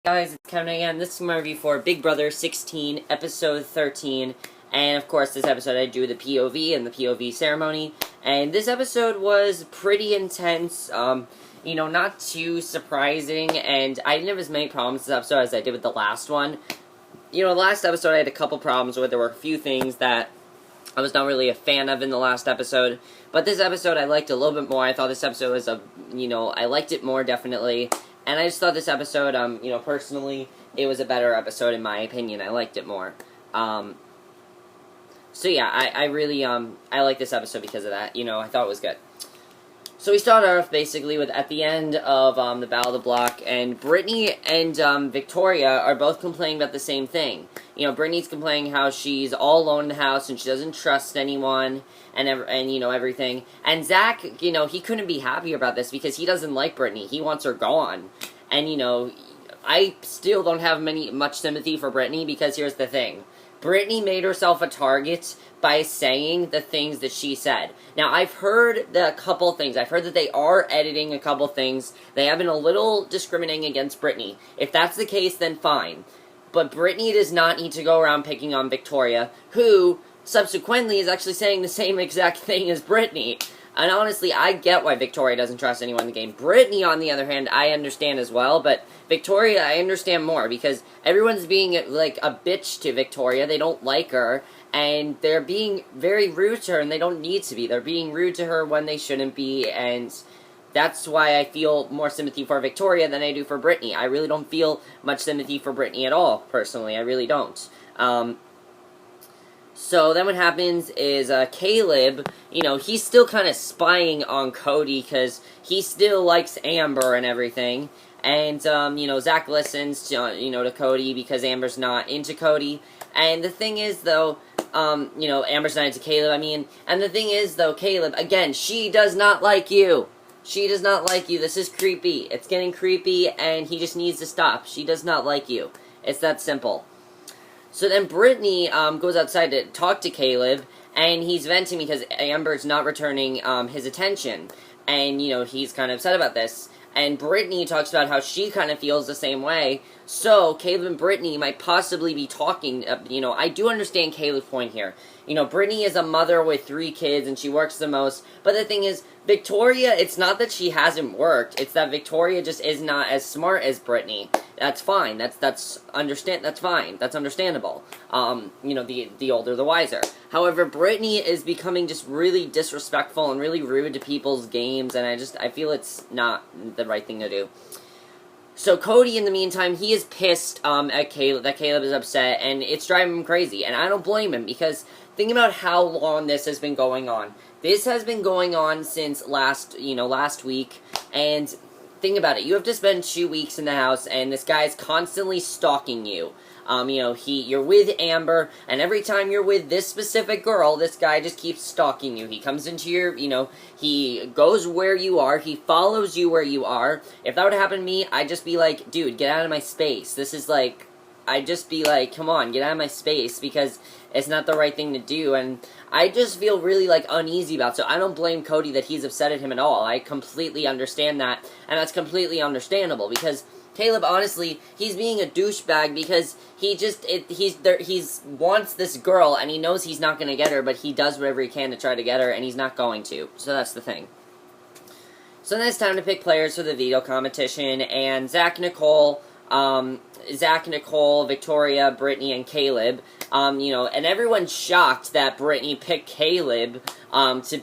Guys, it's Kevin again. This is my review for Big Brother 16, Episode 13. And of course, this episode I do the POV and the POV ceremony. And this episode was pretty intense. Not too surprising. And I didn't have as many problems this episode as I did with the last one. The last episode I had a couple problems with. There were a few things that I was not really a fan of in the last episode. But this episode I liked a little bit more. I thought this episode was I liked it more, definitely. And I just thought this episode, personally, it was a better episode in my opinion. I liked it more. I really, I like this episode because of that. I thought it was good. So we started off basically with, at the end of, the Battle of the Block, and Brittany and, Victoria are both complaining about the same thing. Brittany's complaining how she's all alone in the house and she doesn't trust anyone and everything. And Zach, he couldn't be happier about this because he doesn't like Brittany. He wants her gone. And, I still don't have much sympathy for Brittany because here's the thing. Brittany made herself a target by saying the things that she said. Now, I've heard a couple things. I've heard that they are editing a couple things. They have been a little discriminating against Brittany. If that's the case, then fine. But Brittany does not need to go around picking on Victoria, who, subsequently, is actually saying the same exact thing as Brittany. And honestly, I get why Victoria doesn't trust anyone in the game. Brittany, on the other hand, I understand as well, but Victoria, I understand more, because everyone's being, like, a bitch to Victoria. They don't like her, and they're being very rude to her, and they don't need to be. They're being rude to her when they shouldn't be, and that's why I feel more sympathy for Victoria than I do for Brittany. I really don't feel much sympathy for Brittany at all, personally. I really don't. So then what happens is Caleb, he's still kind of spying on Cody because he still likes Amber and everything. And, Zach listens to Cody because Amber's not into Cody. And the thing is, though, Amber's not into Caleb, and the thing is, though, Caleb, again, she does not like you. She does not like you. This is creepy. It's getting creepy, and he just needs to stop. She does not like you. It's that simple. So then Brittany goes outside to talk to Caleb, and he's venting because Amber's not returning his attention. And, he's kind of upset about this. And Brittany talks about how she kind of feels the same way. So, Caleb and Brittany might possibly be talking, I do understand Caleb's point here. Brittany is a mother with 3 kids, and she works the most. But the thing is, Victoria, it's not that she hasn't worked. It's that Victoria just is not as smart as Brittany. That's fine. That's fine. That's understandable. The older, the wiser. However, Brittany is becoming just really disrespectful and really rude to people's games, and I feel it's not the right thing to do. So Cody, in the meantime, he is pissed at Caleb, that Caleb is upset, and it's driving him crazy. And I don't blame him, because think about how long this has been going on. This has been going on since last week, and think about it. You have to spend 2 weeks in the house, and this guy's constantly stalking you. You're with Amber, and every time you're with this specific girl, this guy just keeps stalking you. He comes into your, he goes where you are, he follows you where you are. If that would happen to me, I'd just be like, dude, get out of my space. This is like, I'd just be like, come on, get out of my space, because it's not the right thing to do, and I just feel really, uneasy about it. So I don't blame Cody that he's upset at him at all. I completely understand that, and that's completely understandable, because Caleb, honestly, he's being a douchebag because he wants this girl, and he knows he's not going to get her, but he does whatever he can to try to get her, and he's not going to. So that's the thing. So then it's time to pick players for the veto competition, and Zach, Nicole, Victoria, Brittany, and Caleb, and everyone's shocked that Brittany picked Caleb, to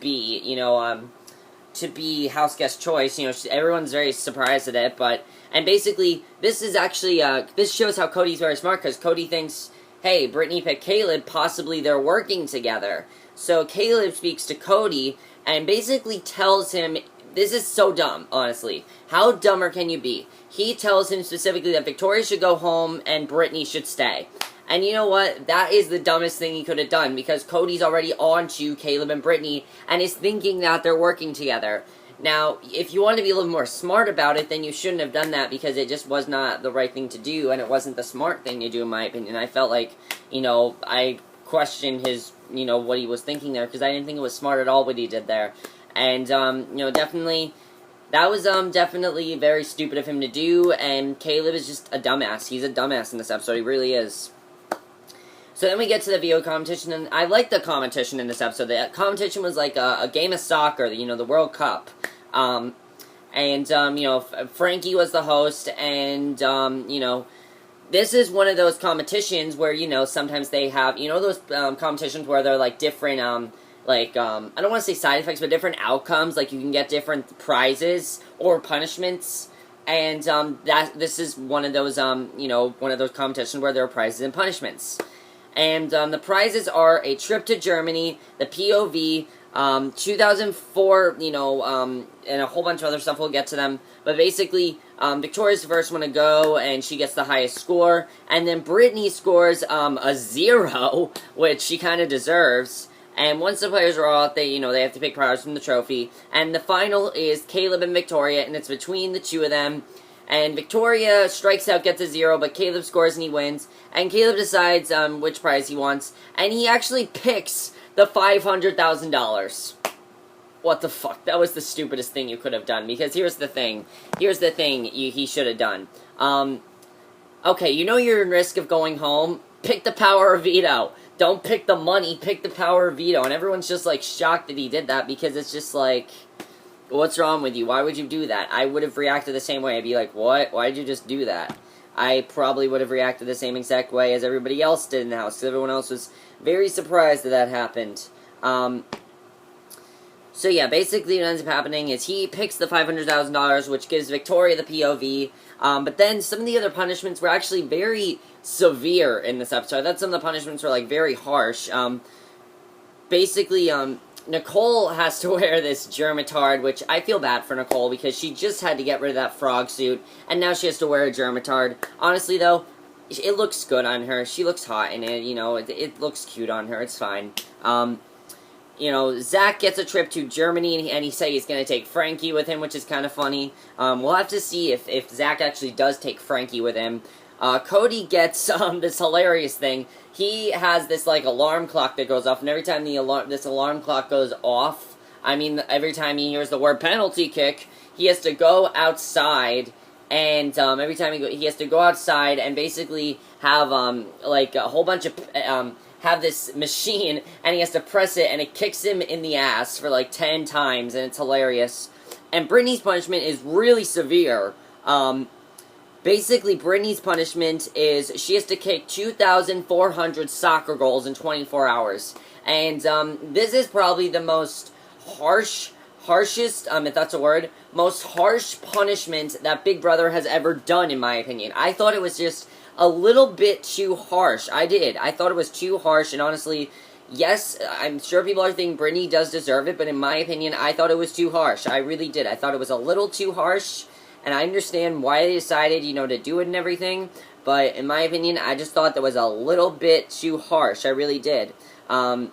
be house guest choice. Everyone's very surprised at it, and basically, this is actually, this shows how Cody's very smart, because Cody thinks, hey, Brittany picked Caleb, possibly they're working together. So Caleb speaks to Cody, and basically tells him, this is so dumb, honestly. How dumber can you be? He tells him specifically that Victoria should go home, and Brittany should stay. And you know what? That is the dumbest thing he could have done, because Cody's already on to Caleb and Brittany, and is thinking that they're working together. Now, if you want to be a little more smart about it, then you shouldn't have done that, because it just was not the right thing to do, and it wasn't the smart thing to do, in my opinion. I felt like, I questioned his, what he was thinking there, because I didn't think it was smart at all what he did there. And, definitely, That was, definitely very stupid of him to do, and Caleb is just a dumbass. He's a dumbass in this episode, he really is. So then we get to the VO competition, and I like the competition in this episode. The competition was like a game of soccer, you know, the World Cup. Frankie was the host, and, this is one of those competitions where, sometimes they have, those competitions where they're, like, different, I don't want to say side effects, but different outcomes, like, you can get different prizes or punishments, and, this is one of those, one of those competitions where there are prizes and punishments. And, the prizes are a trip to Germany, the POV, 2004, and a whole bunch of other stuff. We'll get to them. But basically, Victoria's the first one to go, and she gets the highest score. And then Brittany scores, a 0, which she kind of deserves. And once the players are off, they have to pick prizes from the trophy. And the final is Caleb and Victoria, and it's between the two of them. And Victoria strikes out, gets a 0, but Caleb scores and he wins. And Caleb decides, which prize he wants. And he actually picks the $500,000. What the fuck? That was the stupidest thing you could have done. Because here's the thing. He should have done. Okay, you're in risk of going home. Pick the power of veto. Don't pick the money, pick the power of veto. And everyone's just, like, shocked that he did that. Because it's just, like, what's wrong with you? Why would you do that? I would have reacted the same way. I'd be like, what? Why'd you just do that? I probably would have reacted the same exact way as everybody else did in the house. Because everyone else was very surprised that happened. So yeah, basically what ends up happening is he picks the $500,000, which gives Victoria the POV. But then some of the other punishments were actually very severe in this episode. I thought some of the punishments were, like, very harsh. Nicole has to wear this germatard, which I feel bad for Nicole because she just had to get rid of that frog suit, and now she has to wear a germatard. Honestly, though, it looks good on her. She looks hot in it, it looks cute on her. It's fine. Zach gets a trip to Germany, and he said he's going to take Frankie with him, which is kind of funny. We'll have to see if Zach actually does take Frankie with him. Cody gets this hilarious thing. He has this, like, alarm clock that goes off, and every time this alarm clock goes off, every time he hears the word penalty kick, he has to go outside, and every time he has to go outside and basically have, a whole bunch of, have this machine, and he has to press it, and it kicks him in the ass for, like, 10 times, and it's hilarious. And Brittany's punishment is really severe. Basically, Brittany's punishment is she has to kick 2,400 soccer goals in 24 hours. And, this is probably the most harshest, if that's a word, most harsh punishment that Big Brother has ever done, in my opinion. I thought it was just a little bit too harsh. I did. I thought it was too harsh, and honestly, yes, I'm sure people are thinking Brittany does deserve it, but in my opinion, I thought it was too harsh. I really did. I thought it was a little too harsh. And I understand why they decided, to do it and everything. But in my opinion, I just thought that was a little bit too harsh. I really did. Yeah,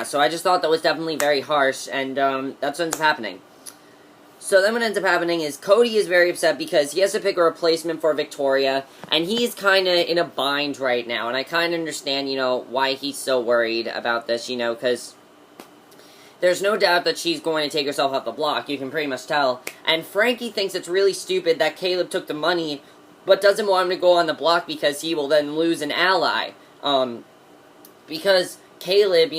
so I just thought that was definitely very harsh. And that's what ends up happening. So then what ends up happening is Cody is very upset because he has to pick a replacement for Victoria. And he's kind of in a bind right now. And I kind of understand, why he's so worried about this, because there's no doubt that she's going to take herself off the block. You can pretty much tell. And Frankie thinks it's really stupid that Caleb took the money, but doesn't want him to go on the block because he will then lose an ally. Because Caleb,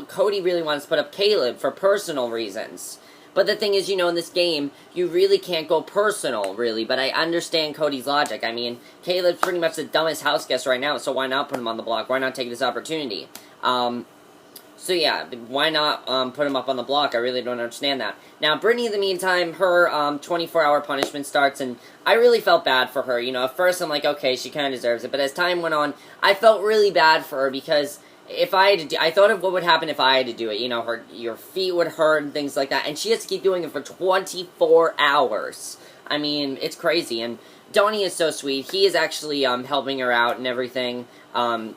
Cody really wants to put up Caleb for personal reasons. But the thing is, in this game, you really can't go personal, really. But I understand Cody's logic. I mean, Caleb's pretty much the dumbest house guest right now, so why not put him on the block? Why not take this opportunity? So yeah, why not put him up on the block? I really don't understand that. Now, Brittany, in the meantime, her 24-hour punishment starts, and I really felt bad for her. At first I'm like, okay, she kind of deserves it. But as time went on, I felt really bad for her because if I had to I thought of what would happen if I had to do it. Your feet would hurt and things like that. And she has to keep doing it for 24 hours. I mean, it's crazy. And Donny is so sweet. He is actually helping her out and everything. And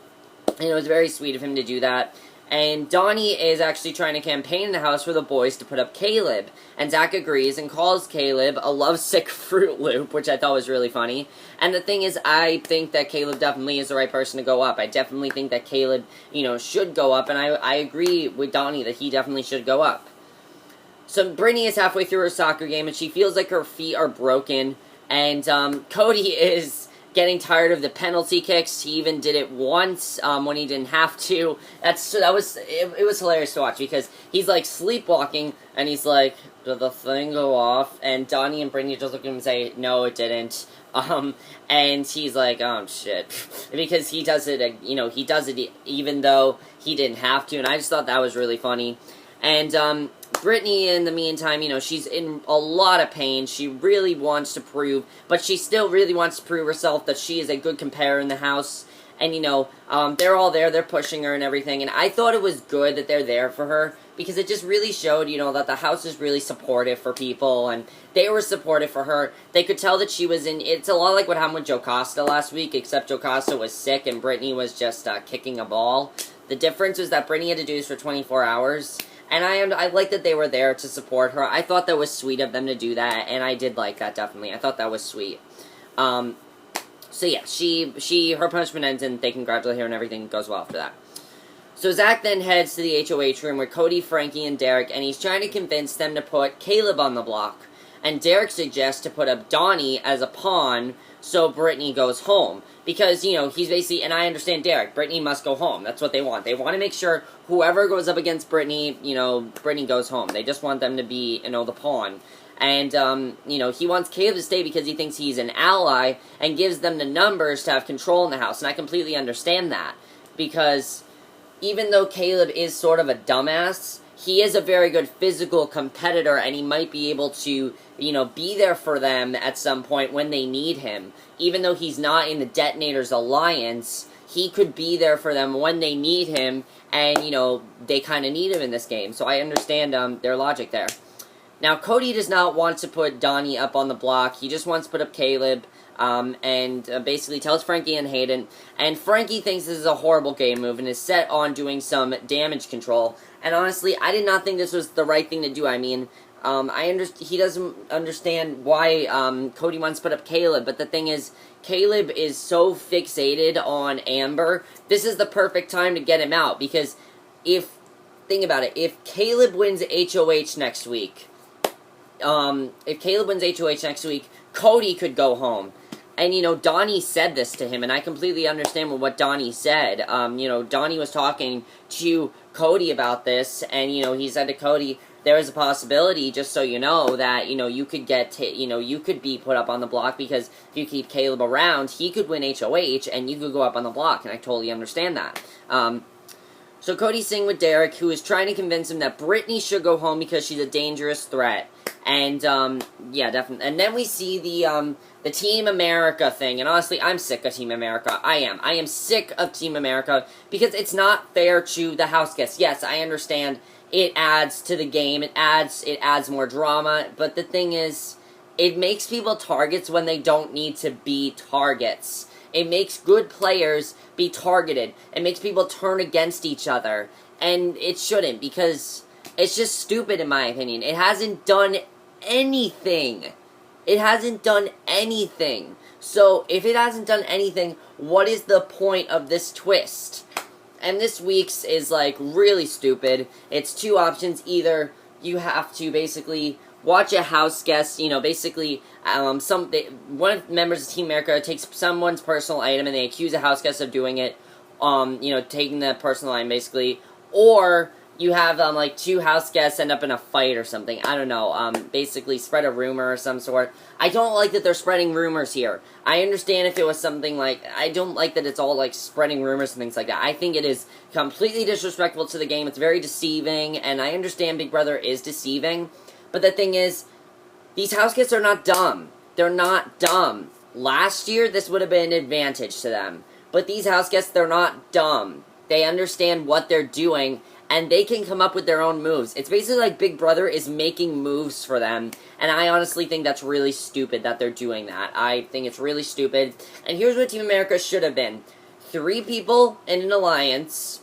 it was very sweet of him to do that. And Donny is actually trying to campaign in the house for the boys to put up Caleb. And Zach agrees and calls Caleb a lovesick Fruit Loop, which I thought was really funny. And the thing is, I think that Caleb definitely is the right person to go up. I definitely think that Caleb, should go up. And I agree with Donny that he definitely should go up. So Brittany is halfway through her soccer game, and she feels like her feet are broken. And Cody is getting tired of the penalty kicks. He even did it once when he didn't have to. It was hilarious to watch because he's like sleepwalking, and he's like, "Did the thing go off?" And Donny and Brittany just look at him and say, "No, it didn't." And he's like, "Oh shit," because he does it. He does it even though he didn't have to, and I just thought that was really funny. And Brittany, in the meantime, she's in a lot of pain. She really wants to prove, but she still really wants to prove herself that she is a good competitor in the house. And, they're all there, they're pushing her and everything. And I thought it was good that they're there for her, because it just really showed, that the house is really supportive for people, and they were supportive for her. They could tell that she was it's a lot like what happened with Joe Costa last week, except Joe Costa was sick and Brittany was just kicking a ball. The difference was that Brittany had to do this for 24 hours. And I like that they were there to support her. I thought that was sweet of them to do that, and I did like that, definitely. I thought that was sweet. So yeah, her punishment ends, and they congratulate her, and everything goes well after that. So Zach then heads to the HOH room with Cody, Frankie, and Derek, and he's trying to convince them to put Caleb on the block. And Derek suggests to put up Donny as a pawn, so Brittany goes home. Because, he's basically, and I understand Derek, Brittany must go home. That's what they want. They want to make sure whoever goes up against Brittany, Brittany goes home. They just want them to be, the pawn. And, he wants Caleb to stay because he thinks he's an ally and gives them the numbers to have control in the house. And I completely understand that. Because even though Caleb is sort of a dumbass, he is a very good physical competitor, and he might be able to, be there for them at some point when they need him. Even though he's not in the Detonators Alliance, he could be there for them when they need him, and, they kind of need him in this game. So I understand their logic there. Now, Cody does not want to put Donny up on the block. He just wants to put up Caleb, and basically tells Frankie and Hayden. And Frankie thinks this is a horrible game move and is set on doing some damage control. And honestly, I did not think this was the right thing to do. I mean, he doesn't understand why Cody wants to put up Caleb, but the thing is, Caleb is so fixated on Amber. This is the perfect time to get him out, because think about it, if Caleb wins HOH next week, Cody could go home. And, Donny said this to him, and I completely understand what Donny said. Donny was talking to Cody about this, and, he said to Cody, there is a possibility, just so you know, that, you could you could be put up on the block, because if you keep Caleb around, he could win HOH, and you could go up on the block, and I totally understand that. So Cody's sitting with Derek, who is trying to convince him that Brittany should go home because she's a dangerous threat. And, yeah, definitely. And then we see the Team America thing, and honestly, I'm sick of Team America. I am sick of Team America, because it's not fair to the house guests. Yes, I understand it adds to the game, it adds more drama, but the thing is, it makes people targets when they don't need to be targets. It makes good players be targeted. It makes people turn against each other, and it shouldn't, because it's just stupid in my opinion. It hasn't done anything. It hasn't done anything. So, if it hasn't done anything, what is the point of this twist? And this week's is, really stupid. It's two options. Either you have to basically watch a house guest, basically, one of the members of Team America takes someone's personal item and they accuse a house guest of doing it, taking the personal item, basically, or you have, two house guests end up in a fight or something. I don't know. Basically spread a rumor of some sort. I don't like that they're spreading rumors here. I understand if it was something I don't like that it's all, spreading rumors and things like that. I think it is completely disrespectful to the game. It's very deceiving, and I understand Big Brother is deceiving. But the thing is, these house guests are not dumb. They're not dumb. Last year, this would have been an advantage to them. But these house guests, they're not dumb. They understand what they're doing, and they can come up with their own moves. It's basically like Big Brother is making moves for them, and I honestly think that's really stupid that they're doing that. I think it's really stupid. And here's what Team America should have been. 3 people in an alliance.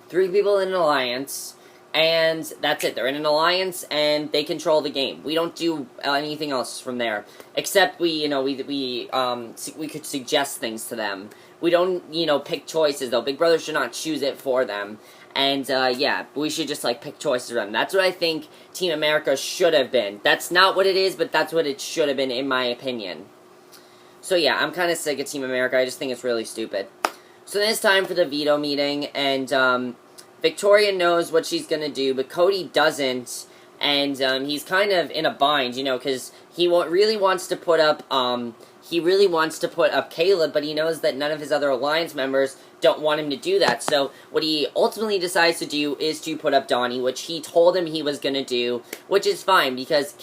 3 people in an alliance. And that's it. They're in an alliance, and they control the game. We don't do anything else from there, except we could suggest things to them. We don't, pick choices, though. Big Brother should not choose it for them. And, yeah, we should just, like, pick choices around them. That's what I think Team America should have been. That's not what it is, but that's what it should have been, in my opinion. So, yeah, I'm kind of sick of Team America. I just think it's really stupid. So then it's time for the veto meeting, and, Victoria knows what she's gonna do, but Cody doesn't, and, he's kind of in a bind, you know, because he really wants to put up, Caleb, but he knows that none of his other Alliance members don't want him to do that. So what he ultimately decides to do is to put up Donny, which he told him he was going to do, which is fine, because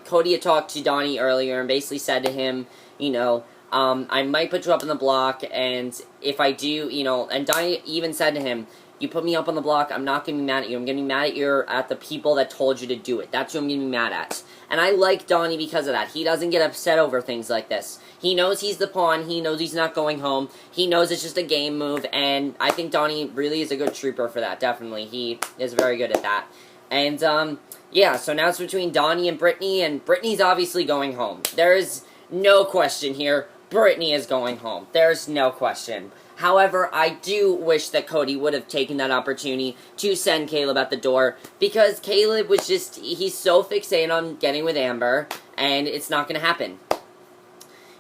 Cody had talked to Donny earlier and basically said to him, you know, I might put you up on the block, and if I do, you know, and Donny even said to him, you put me up on the block, I'm not going to be mad at you. I'm going to be mad at the people that told you to do it. That's who I'm going to be mad at. And I like Donny because of that. He doesn't get upset over things like this. He knows he's the pawn. He knows he's not going home. He knows it's just a game move. And I think Donny really is a good trooper for that, definitely. He is very good at that. And, yeah, so now it's between Donny and Brittany. And Brittany's obviously going home. There is no question here. Brittany is going home. There's no question. However, I do wish that Cody would have taken that opportunity to send Caleb out the door, because Caleb was just, he's so fixated on getting with Amber, and it's not going to happen.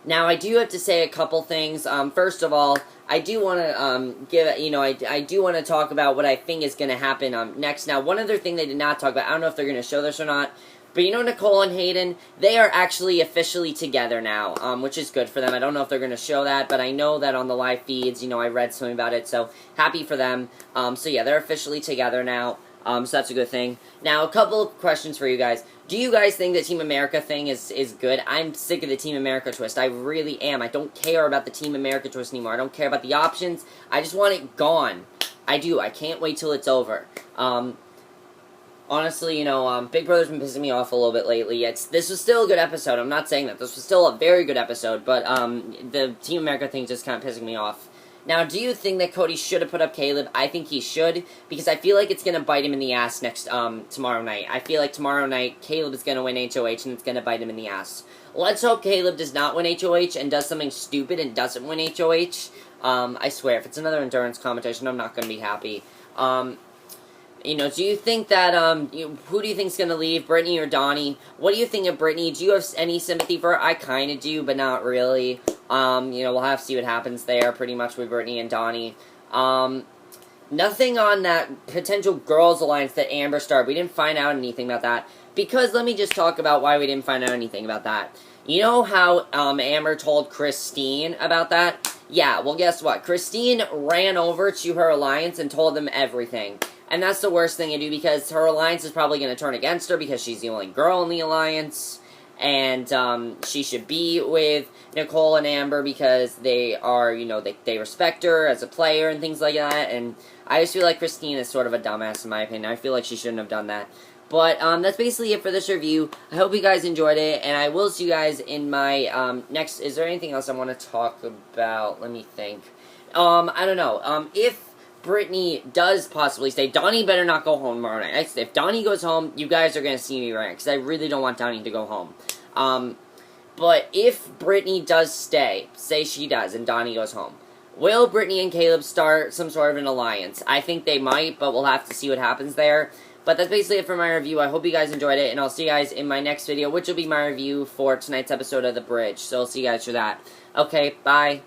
Now, I do have to say a couple things. First of all, I do want to I do want to talk about what I think is going to happen next. Now, one other thing they did not talk about, I don't know if they're going to show this or not, but you know Nicole and Hayden, they are actually officially together now, which is good for them. I don't know if they're going to show that, but I know that on the live feeds, you know, I read something about it, so happy for them. So yeah, they're officially together now, so that's a good thing. Now, a couple of questions for you guys. Do you guys think the Team America thing is good? I'm sick of the Team America twist. I really am. I don't care about the Team America twist anymore. I don't care about the options. I just want it gone. I do. I can't wait till it's over. Honestly, you know, Big Brother's been pissing me off a little bit lately. This was still a good episode. I'm not saying that. This was still a very good episode, but the Team America thing just kind of pissing me off. Now, do you think that Cody should have put up Caleb? I think he should, because I feel like it's going to bite him in the ass tomorrow night. I feel like tomorrow night, Caleb is going to win HOH, and it's going to bite him in the ass. Let's hope Caleb does not win HOH and does something stupid and doesn't win HOH. I swear, if it's another endurance competition, I'm not going to be happy. You know, do you think that, who do you think's going to leave, Brittany or Donny? What do you think of Brittany? Do you have any sympathy for her? I kind of do, but not really. You know, we'll have to see what happens there, pretty much, with Brittany and Donny. Nothing on that potential girls' alliance that Amber started. We didn't find out anything about that. Because, let me just talk about why we didn't find out anything about that. You know how, Amber told Christine about that? Yeah, well, guess what? Christine ran over to her alliance and told them everything. And that's the worst thing to do, because her alliance is probably going to turn against her, because she's the only girl in the alliance. And, she should be with Nicole and Amber, because they are, you know, they respect her as a player and things like that. And I just feel like Christine is sort of a dumbass, in my opinion. I feel like she shouldn't have done that. But, that's basically it for this review. I hope you guys enjoyed it, and I will see you guys in my, next... Is there anything else I want to talk about? Let me think. I don't know. If Brittany does possibly stay, Donny better not go home tomorrow night. If Donny goes home, you guys are going to see me rant, because I really don't want Donny to go home. But if Brittany does stay, say she does, and Donny goes home, will Brittany and Caleb start some sort of an alliance? I think they might, but we'll have to see what happens there. But that's basically it for my review. I hope you guys enjoyed it, and I'll see you guys in my next video, which will be my review for tonight's episode of The Bridge. So I'll see you guys for that. Okay, bye.